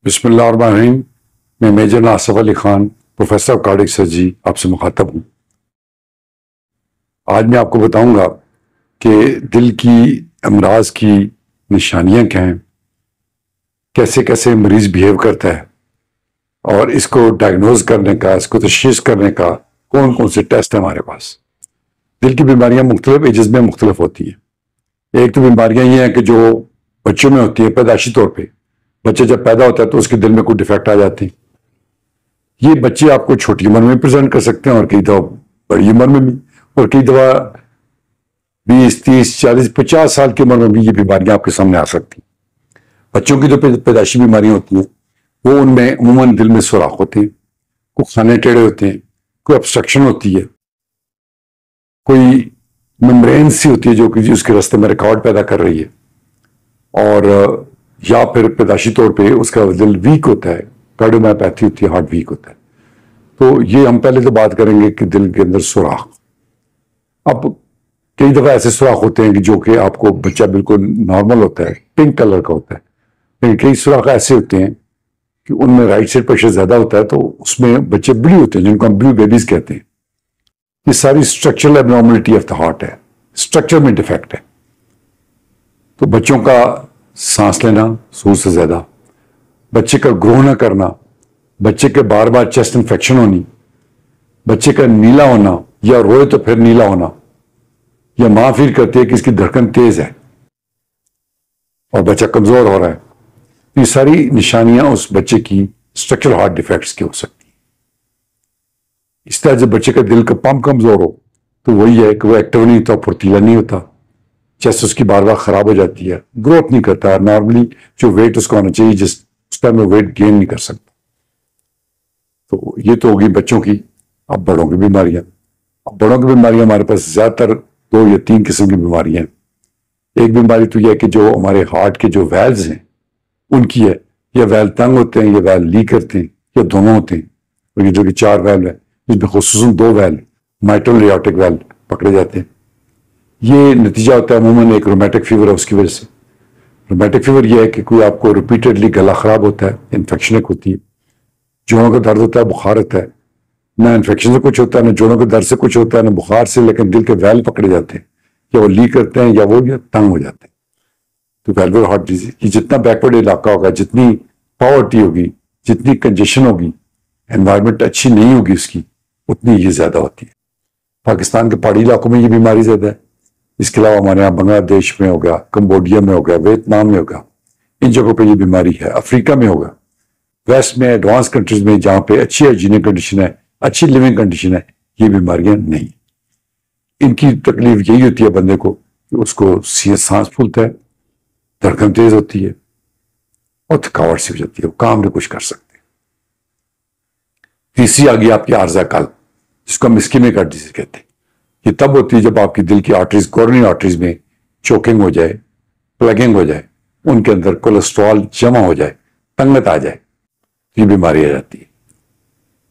بسم اللہ الرحمن الرحیم. میں major Nasif Ali Khan professor of cardiac surgery آپ سے مخاطب ہوں. آج میں آپ کو بتاؤں گا کہ دل کی امراض کی نشانیاں کیا ہیں، کیسے کیسے مریض بیہیو کرتا ہے، اور اس کو ڈائگنوز کرنے کا، اس کو تشخیص کرنے کا کون کون سے ٹیسٹ ہیں ہمارے پاس. دل کی بیماریاں مختلف ایجز میں مختلف ہوتی ہیں. ایک تو بیماریاں یہ ہیں کہ جو بچوں میں ہوتی ہیں پیدائشی طور پہ. بچہ جب پیدا ہوتا ہے تو اس کے دل میں کوئی ڈیفیکٹ آ جاتے ہیں. یہ بچے آپ کو چھوٹی عمر میں پریزنٹ کر سکتے ہیں اور کئی دفعہ بڑی عمر میں بھی، اور کئی دفعہ 20 30 40 50 سال کی عمر میں بھی یہ بیماریاں آپ کے سامنے آ سکتی ہیں. بچوں کی جو پیدائشی بیماریاں ہوتی ہیں وہ ان میں عموماً دل میں سوراخ ہوتے ہیں، کوئی کھانے ٹیڑھے ہوتے ہیں، کوئی obstruction ہوتی ہے، کوئی ممبرین سی ہوتی ہے جو کہ اس کے راستے میں رکاوٹ پیدا کر رہی ہے، اور یا پھر پیدائشی طور پہ اس کا دل ویک ہوتا ہے، کارڈیومایوپیتھی ہوتی ہے، ہارٹ ویک ہوتا ہے. تو یہ ہم پہلے تو بات کریں گے کہ دل کے اندر سوراخ. اب کئی دفعہ ایسے سوراخ ہوتے ہیں کہ جو کہ آپ کو بچہ بالکل نارمل ہوتا ہے، پنک کلر کا ہوتا ہے، لیکن کئی سوراخ ایسے ہوتے ہیں کہ ان میں رائٹ سائڈ پریشر زیادہ ہوتا ہے تو اس میں بچے بلیو ہوتے ہیں، جن کو ہم بلیو بیبیز کہتے ہیں. یہ ساری اسٹرکچرل ابنارملٹی آف دا ہارٹ ہے، اسٹرکچر میں ڈیفیکٹ ہے. تو بچوں کا سانس لینا ضرورت سے زیادہ، بچے کا گرو نہ کرنا، بچے کے بار بار چیسٹ انفیکشن ہونی، بچے کا نیلا ہونا یا روئے تو پھر نیلا ہونا، یا ماں فیل کرتی ہے کہ اس کی دھڑکن تیز ہے اور بچہ کمزور ہو رہا ہے. یہ ساری نشانیاں اس بچے کی اسٹرکچرل ہارٹ ڈیفیکٹس کی ہو سکتی ہیں. اس طرح جب بچے کا دل کا پمپ کمزور ہو تو وہی ہے کہ وہ ایکٹیو نہیں ہوتا، پھرتیلا نہیں ہوتا، چیسٹ اس کی بار بار خراب ہو جاتی ہے، گروتھ نہیں کرتا. نارملی جو ویٹ اس کو ہونا چاہیے جس ٹائم میں ویٹ گین نہیں کر سکتا. تو یہ تو ہوگی بچوں کی. اب بڑوں کی بیماریاں. اب بڑوں کی بیماریاں ہمارے پاس زیادہ تر 2 یا 3 قسم کی بیماریاں ہیں. ایک بیماری تو یہ ہے کہ جو ہمارے ہارٹ کے جو ویلز ہیں ان کی ہے، یا ویل تنگ ہوتے ہیں یا ویل لیک کرتے ہیں یا دونوں ہوتے ہیں. اور یہ جو کہ 4 ویل ہے جس میں خصوصاً 2 ویل مائٹرل ایورٹک ویل پکڑے جاتے ہیں. یہ نتیجہ ہوتا ہے عموماً ایک رومیٹک فیور ہے اس کی وجہ سے. رومیٹک فیور یہ ہے کہ کوئی آپ کو ریپیٹڈلی گلا خراب ہوتا ہے، انفیکشن ہوتی ہے، جوڑوں کا درد ہوتا ہے، بخار ہوتا ہے. نہ انفیکشن سے کچھ ہوتا ہے، نہ جوڑوں کے درد سے کچھ ہوتا ہے، نہ بخار سے، لیکن دل کے ویل پکڑے جاتے ہیں، یا وہ لیک کرتے ہیں یا وہ تنگ ہو جاتے ہیں. تو ویلور ہارٹ ڈیزیز یہ جتنا بیکورڈ علاقہ ہوگا، جتنی پاورٹی ہوگی، جتنی کنجیشن ہوگی، انوائرمنٹ اچھی نہیں ہوگی اس کی، اتنی یہ زیادہ ہوتی ہے. پاکستان کے پہاڑی علاقوں میں یہ بیماری زیادہ ہے. اس کے علاوہ ہمارے یہاں بنگلہ دیش میں ہوگا، کمبوڈیا میں ہوگا، ویتنام میں ہوگا، ان جگہوں پہ یہ بیماری ہے. افریقہ میں ہوگا. ویسٹ میں ایڈوانس کنٹریز میں جہاں پہ اچھی ہائیجینک کنڈیشن ہے، اچھی لیونگ کنڈیشن ہے، یہ بیماریاں نہیں. ان کی تکلیف یہی ہوتی ہے بندے کو کہ اس کو سانس پھولتا ہے، دھڑکن تیز ہوتی ہے اور تھکاوٹ سی ہو جاتی ہے، وہ کام نہیں کچھ کر سکتے. تیسری آ گئی آپ کی عارضہ قلب، جس کو ہم اسکیمک ہارٹ ڈیزیز کہتے ہیں. یہ تب ہوتی ہے جب آپ کی دل کی آرٹریز، کورونری آرٹریز میں چوکنگ ہو جائے، پلگنگ ہو جائے، ان کے اندر کولیسٹرول جمع ہو جائے، تنگت آ جائے، یہ بیماری آ جاتی ہے.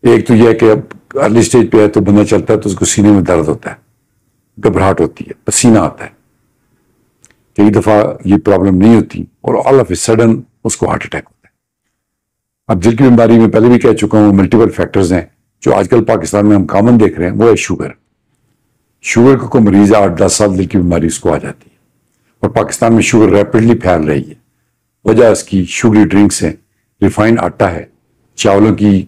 ایک تو یہ ہے کہ اب ارلی سٹیج پہ ہے تو بندہ چلتا ہے تو اس کو سینے میں درد ہوتا ہے، گھبراہٹ ہوتی ہے، پسینہ آتا ہے. کئی دفعہ یہ پرابلم نہیں ہوتی اور آل آف اے سڈن اس کو ہارٹ اٹیک ہوتا ہے. اب دل کی بیماری میں پہلے بھی کہہ چکا ہوں، ملٹیپل فیکٹرز ہیں. جو آج کل پاکستان میں ہم کامن دیکھ رہے ہیں وہ ہے شوگر. شوگر کا کوئی مریض 8-10 سال دل کی بیماری اس کو آ جاتی ہے، اور پاکستان میں شوگر ریپڈلی پھیل رہی ہے. وجہ اس کی شوگری ڈرنکس ہیں، ریفائنڈ آٹا ہے، چاولوں کی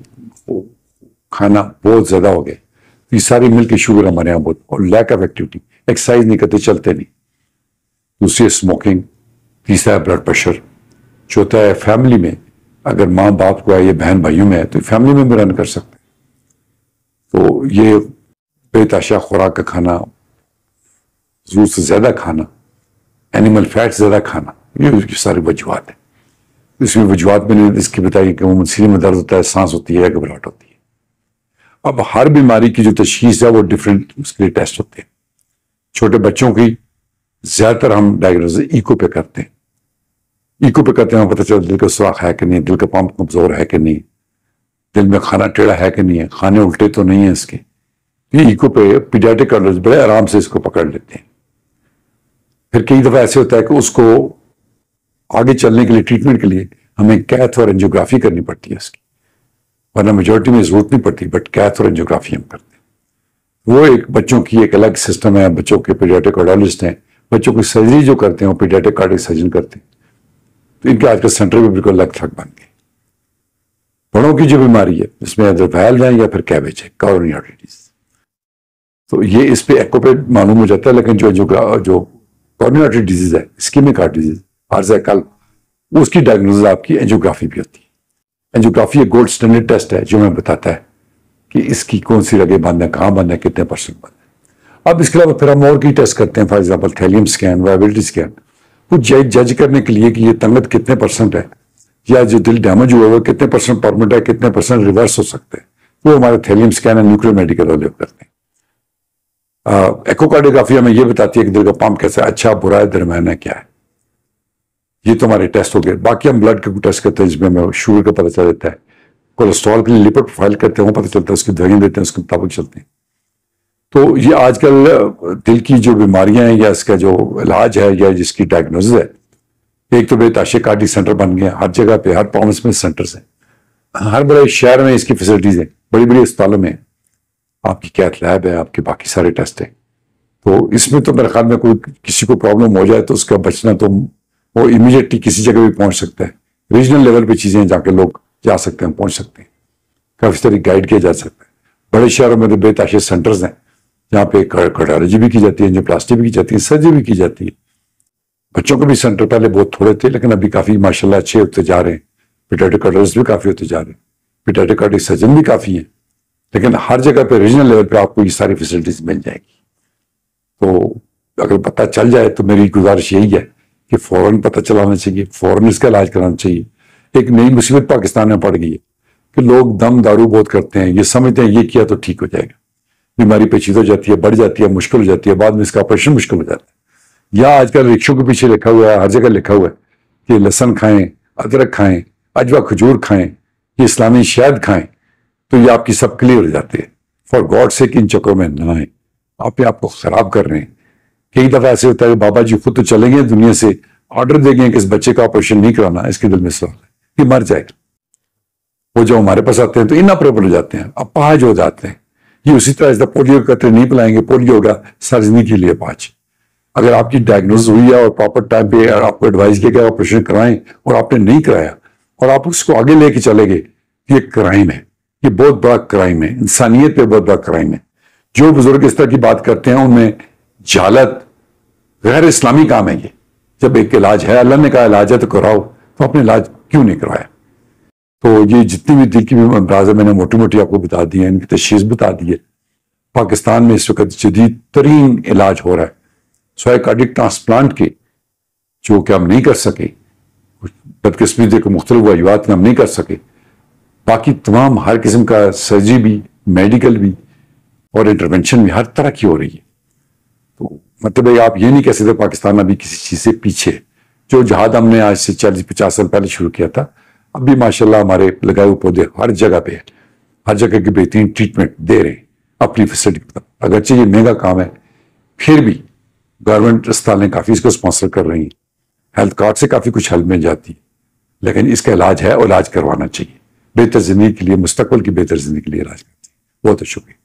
کھانا بہت زیادہ ہو گئے. یہ ساری مل کے شوگر ہمارے یہاں بہت، اور لیک آف ایکٹیویٹی، ایکسرسائز نہیں کرتے، چلتے نہیں. دوسری ہے اسموکنگ. تیسرا ہے بلڈ پریشر. چوتھا ہے فیملی میں اگر ماں باپ کو ہے یا بہن بھائیوں میں ہے تو فیملی میں بھی رن کر سکتے. تو یہ بے تحاشا خوراک کا کھانا، ضرورت سے زیادہ کھانا، اینیمل فیٹ زیادہ کھانا، یہ ساری وجوہات ہیں. اس میں وجوہات میں نے اس کی بتائی کہ عموماً سینے میں درد ہوتا ہے، سانس ہوتی ہے، گھبراہٹ ہوتی ہے. اب ہر بیماری کی جو تشخیص ہے وہ ڈفرینٹ اس کے لیے ٹیسٹ ہوتے ہیں. چھوٹے بچوں کی زیادہ تر ہم ڈائگنوز ایکو پہ کرتے ہیں. ایکو پہ کرتے ہیں، ہمیں پتہ چلتا دل کا سوراخ ہے کہ نہیں، دل کا پمپ کمزور ہے کہ نہیں، دل میں کھانا ٹیڑھا ہے کہ نہیں ہے، کھانے الٹے تو نہیں ہیں اس کے. یہ ایکو پہ پیڈیاٹرک کارڈیولوجسٹ بڑے آرام سے اس کو پکڑ لیتے ہیں. پھر کئی دفعہ ایسے ہوتا ہے کہ اس کو آگے چلنے کے لیے، ٹریٹمنٹ کے لیے ہمیں کیتھ اور اینجیوگرافی کرنی پڑتی ہے اس کی، ورنہ میجورٹی میں ضرورت نہیں پڑتی، بٹ کیتھ اور اینجیوگرافی ہم کرتے ہیں۔ وہ ایک بچوں کی ایک الگ سسٹم ہے، بچوں کے پیڈیاٹرک کارڈیالوجسٹ ہیں، بچوں کی سرجری جو کرتے ہیں وہ پیڈیاٹرک کارڈیک سرجن کرتے ہیں، تو ان کے آج کل سینٹر بھی بالکل الگ تھلگ بن گئے۔ بڑوں کی جو بیماری ہے جس میں ادر ویلو ہے یا پھر کیبج ہے، کورونری آرٹری ڈیزیز، تو یہ اس پہ ایکو پہ معلوم ہو جاتا ہے، لیکن جو کورونری آرٹری ڈیزیز ہے، اسکیمک ہارٹ ڈیزیز، عارضہ قلب، اس کی ڈائگنوز آپ کی اینجیوگرافی بھی ہوتی ہے۔ اینجیوگرافی ایک گولڈ سٹینڈرڈ ٹیسٹ ہے جو ہمیں بتاتا ہے کہ اس کی کون سی رگیں بند ہیں، کہاں بند ہیں، کتنے پرسنٹ بند ہیں۔ اب اس کے علاوہ پھر ہم اور کی ٹیسٹ کرتے ہیں، for example thallium scan, viability scan, وہ جج کرنے کے لیے کہ یہ تنگت کتنے پرسنٹ ہے، یا جو دل ڈیمیج ہوا ہے کتنے پرسنٹ پرمنٹ ہے، کتنے پرسنٹ ریورس ہو سکتے ہیں، وہ ہمارے تھیلیم اسکین اور نیوکلیئر میڈیکل والے کرتے ہیں۔ ایکو کارڈیوگرافی ہمیں یہ بتاتی ہے کہ دل کا پمپ کیسا ہے، اچھا، برا ہے، درمیانہ کیا ہے۔ یہ تو ہمارے ٹیسٹ ہو گئے۔ باقی ہم بلڈ کا ٹیسٹ کرتے ہیں جس میں ہمیں شوگر کا پتہ چل جاتا ہے، کولیسٹرول کے لیے لپڈ پروفائل کرتے ہیں، وہ پتہ چلتا ہے، اس کی دوائیں دیتے ہیں، اس کے مطابق چلتے ہیں۔ تو یہ آج کل دل کی جو بیماریاں ہیں یا اس کا جو علاج ہے یا جس کی ڈائگنوز ہے، ایک تو بے تاشے کارڈی سینٹر بن گئے ہیں ہر جگہ پہ، ہر پروونس میں سینٹرز ہیں، ہر بڑے شہر میں اس کی فیسلٹیز ہیں، بڑی بڑی اسپتالوں میں آپ کی کیتھ لیب ہے، آپ کے باقی سارے ٹیسٹ ہیں۔ تو اس میں تو میرے خیال میں کوئی کسی کو پرابلم ہو جائے تو اس کا بچنا تو وہ امیڈیٹلی کسی جگہ بھی پہنچ سکتا ہے۔ ریجنل لیول پہ چیزیں جا کے لوگ جا سکتے ہیں، پہنچ سکتے ہیں، کافی طرح گائیڈ کیا جا سکتا ہے۔ بڑے شہروں میں تو بے تحاشی سینٹرز ہیں جہاں پہ کارڈیالوجی بھی کی جاتی ہے، اینجیوپلاسٹی بھی کی جاتی ہے، سرجری بھی کی جاتی ہے۔ بچوں کے بھی سینٹر پہلے بہت تھوڑے تھے، لیکن ابھی کافی ماشاءاللہ اچھے ہوتے جا رہے ہیں، پیڈیاٹرک کارڈیالوجسٹ بھی کافی ہوتے جا رہے ہیں، پیڈیاٹرک کارڈیک سرجن بھی کافی ہیں، لیکن ہر جگہ پہ ریجنل لیول پہ آپ کو یہ ساری فیسلٹیز مل جائے گی۔ تو اگر پتہ چل جائے تو میری گزارش یہی ہے کہ فوراً پتہ چلانا چاہیے، فوراً اس کا علاج کرانا چاہیے۔ ایک نئی مصیبت پاکستان میں پڑ گئی ہے کہ لوگ دم دارو بہت کرتے ہیں، یہ سمجھتے ہیں یہ کیا تو ٹھیک ہو جائے گا، بیماری پیچیدہ ہو جاتی ہے، بڑھ جاتی ہے، مشکل ہو جاتی ہے، بعد میں اس کا آپریشن مشکل ہو جاتا ہے۔ یا آج کل رکشوں کے پیچھے لکھا ہوا ہے، ہر جگہ لکھا ہوا ہے کہ لہسن کھائیں، ادرک کھائیں، اجوا کھجور کھائیں، یہ اسلامی شہد کھائیں، تو یہ آپ کی سب کلیئر ہو جاتے ہیں۔ فار گاڈ سیک ان چکروں میں نہ آئیں، آپ کو خراب کر رہے ہیں۔ کئی دفعہ ایسے ہوتا ہے کہ بابا جی خود تو چلیں گے دنیا سے، آرڈر دیں گے کہ اس بچے کا آپریشن نہیں کرانا، اس کے دل میں سوال ہے کہ مر جائے گا۔ وہ جو ہمارے پاس آتے ہیں تو اناپریبل ہو جاتے ہیں، اپاہج ہو جاتے ہیں۔ یہ اسی طرح اس پولیو کے قطرے نہیں پلائیں گے، پولیو ہوگا ساری زندگی کے لیے پانچ۔ اگر آپ کی ڈائگنوز ہوئی ہے اور پراپر ٹائم پہ آپ کو ایڈوائز کیا کہ آپریشن کرائیں اور آپ نے نہیں کرایا اور آپ اس کو آگے لے کے چلے گئے، یہ کرائم ہے، یہ بہت بڑا کرائم ہے، انسانیت پہ بہت بڑا کرائم ہے۔ جو بزرگ اس طرح کی بات کرتے ہیں ان میں جہالت، غیر اسلامی کام ہے یہ۔ جب ایک علاج ہے، اللہ نے کہا علاج ہے تو کراؤ، تو آپ نے علاج کیوں نہیں کروایا؟ تو یہ جتنی بھی دل کی امراض ہے میں نے موٹی موٹی آپ کو بتا دی ہے، ان کی تشخیص بتا دی ہے۔ پاکستان میں اس وقت جدید ترین علاج ہو رہا ہے سوائے کارڈک ٹرانسپلانٹ کے، جو کہ ہم نہیں کر سکے، بدقسمتی کے مختلف وجوہات میں ہم نہیں کر سکے۔ باقی تمام ہر قسم کا سرجری بھی، میڈیکل بھی اور انٹرونشن بھی ہر طرح کی ہو رہی ہے۔ تو مطلب ہے آپ یہ نہیں کہہ سکتے پاکستان ابھی کسی چیز سے پیچھے۔ جو جہاد ہم نے آج سے 40-50 سال پہلے شروع کیا تھا، اب بھی ماشاءاللہ ہمارے لگائے ہوئے پودے ہر جگہ پہ ہے، ہر جگہ کی بہترین ٹریٹمنٹ دے رہے ہیں اپنی فیسلٹی پر۔ اگرچہ یہ مہنگا کام ہے، پھر بھی گورنمنٹ اسپتالیں کافی اس کو اسپانسر کر رہی ہیں، ہیلتھ کارڈ سے کافی کچھ ہیلپ مل جاتی ہے، لیکن اس کا علاج ہے اور علاج کروانا چاہیے، بہتر زندگی کے لیے، مستقبل کی بہتر زندگی کے لیے علاج کرتے ہیں۔ بہت شکریہ۔